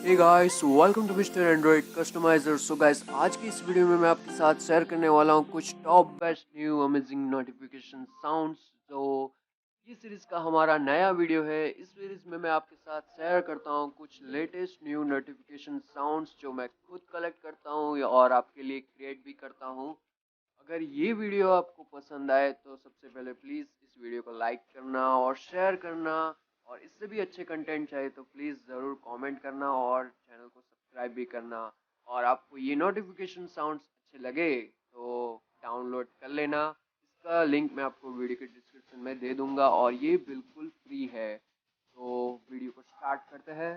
Hey guys, welcome to mister Android customizer. So guys, आज की इस वीडियो में मैं आपके साथ शेयर करने वाला हूँ कुछ top best new amazing notification sounds. जो ये सीरीज का हमारा नया वीडियो है, इस सीरीज में मैं आपके साथ शेयर करता हूँ कुछ लेटेस्ट न्यू नोटिफिकेशन साउंड्स जो मैं खुद कलेक्ट करता हूँ और आपके लिए क्रिएट भी करता हूँ। अगर ये वीडियो आपको पसंद आए तो सबसे पहले प्लीज़ इस वीडियो को लाइक करना और शेयर करना, और इससे भी अच्छे कंटेंट चाहिए तो प्लीज़ ज़रूर कमेंट करना और चैनल को सब्सक्राइब भी करना। और आपको ये नोटिफिकेशन साउंड्स अच्छे लगे तो डाउनलोड कर लेना। इसका लिंक मैं आपको वीडियो के डिस्क्रिप्शन में दे दूंगा और ये बिल्कुल फ्री है। तो वीडियो को स्टार्ट करते हैं।